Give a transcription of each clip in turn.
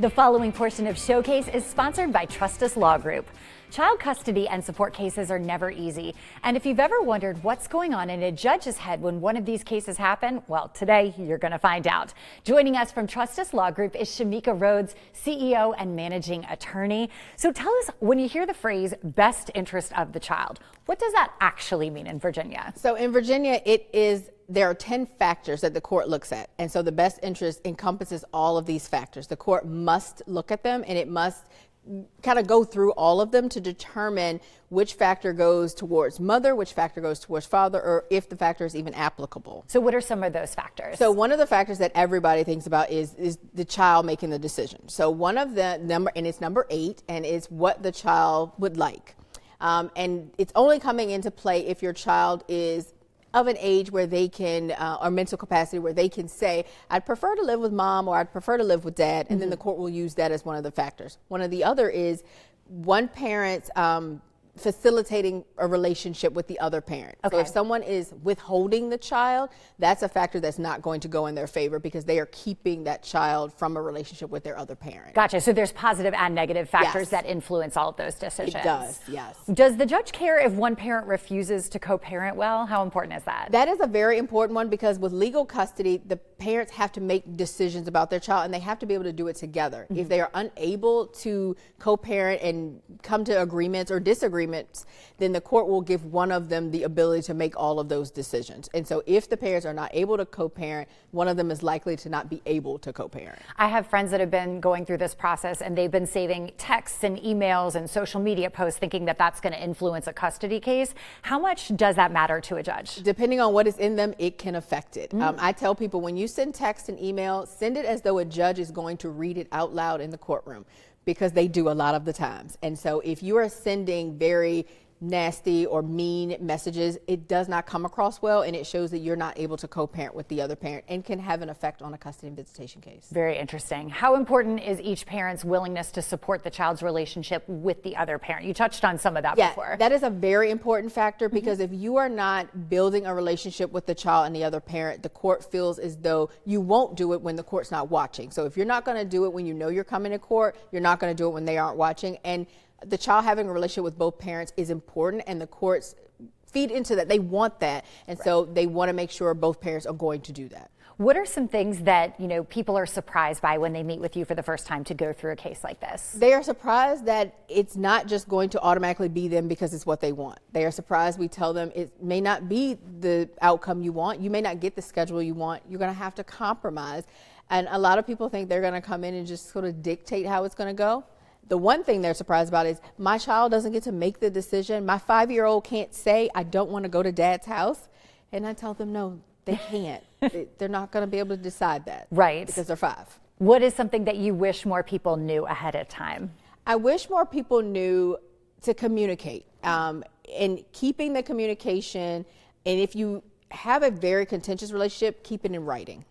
The following portion of Showcase is sponsored by Trustice Law Group. Child custody and support cases are never easy. And if you've ever wondered what's going on in a judge's head when one of these cases happen, well, today you're going to find out. Joining us from Trustice Law Group is Shameka Rhoades, CEO and managing attorney. So tell us, when you hear the phrase best interest of the child, what does that actually mean in Virginia? So in Virginia, there are 10 factors that the court looks at. And so the best interest encompasses all of these factors. The court must look at them, and it must kind of go through all of them to determine which factor goes towards mother, which factor goes towards father, or if the factor is even applicable. So what are some of those factors? So one of the factors that everybody thinks about is the child making the decision. So one of the and it's number 8, and it's what the child would like. And it's only coming into play if your child is of an age where they can, or mental capacity where they can say, I'd prefer to live with mom, or I'd prefer to live with dad, and then the court will use that as one of the factors. One of the other is one parent's facilitating a relationship with the other parent. Okay. So if someone is withholding the child, that's a factor that's not going to go in their favor because they are keeping that child from a relationship with their other parent. Gotcha. So there's positive and negative factors Yes. that influence all of those decisions. It does, yes. Does the judge care if one parent refuses to co-parent well? How important is that? That is a very important one because with legal custody, the parents have to make decisions about their child and they have to be able to do it together. If they are unable to co-parent and come to agreements or disagreements, then the court will give one of them the ability to make all of those decisions. And so if the parents are not able to co-parent, one of them is likely to not be able to co-parent. I have friends that have been going through this process and they've been saving texts and emails and social media posts thinking that that's going to influence a custody case. How much does that matter to a judge? Depending on what is in them, it can affect it. I tell people when you send text and email, send it as though a judge is going to read it out loud in the courtroom, because they do a lot of the times. And so if you are sending very nasty or mean messages, it does not come across well, and it shows that you're not able to co-parent with the other parent and can have an effect on a custody and visitation case. Very interesting. How important is each parent's willingness to support the child's relationship with the other parent? You touched on some of that before. That is a very important factor because if you are not building a relationship with the child and the other parent, the court feels as though you won't do it when the court's not watching. So if you're not going to do it when you know you're coming to court, you're not going to do it when they aren't watching. And the child having a relationship with both parents is important, and the courts feed into that. They want that, and so they want to make sure both parents are going to do that. What are some things that, people are surprised by when they meet with you for the first time to go through a case like this? They are surprised that it's not just going to automatically be them because it's what they want. They are surprised we tell them it may not be the outcome you want. You may not get the schedule you want. You're going to have to compromise. And a lot of people think they're going to come in and just sort of dictate how it's going to go. The one thing they're surprised about is my child doesn't get to make the decision. My 5-year-old can't say, I don't want to go to dad's house. And I tell them, no, they can't. They're not going to be able to decide that. Right. Because they're 5. What is something that you wish more people knew ahead of time? I wish more people knew to communicate and keeping the communication. And if you have a very contentious relationship, keep it in writing.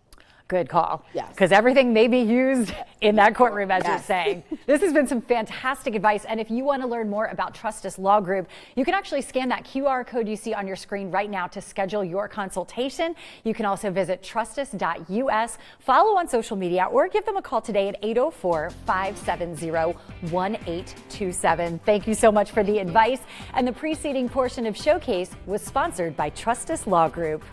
Good call. Yes. Because everything may be used in that courtroom, as you're Yes. saying. This has been some fantastic advice. And if you want to learn more about Trustice Law Group, you can actually scan that QR code you see on your screen right now to schedule your consultation. You can also visit trustice.us, follow on social media, or give them a call today at 804-570-1827. Thank you so much for the advice. And the preceding portion of Showcase was sponsored by Trustice Law Group.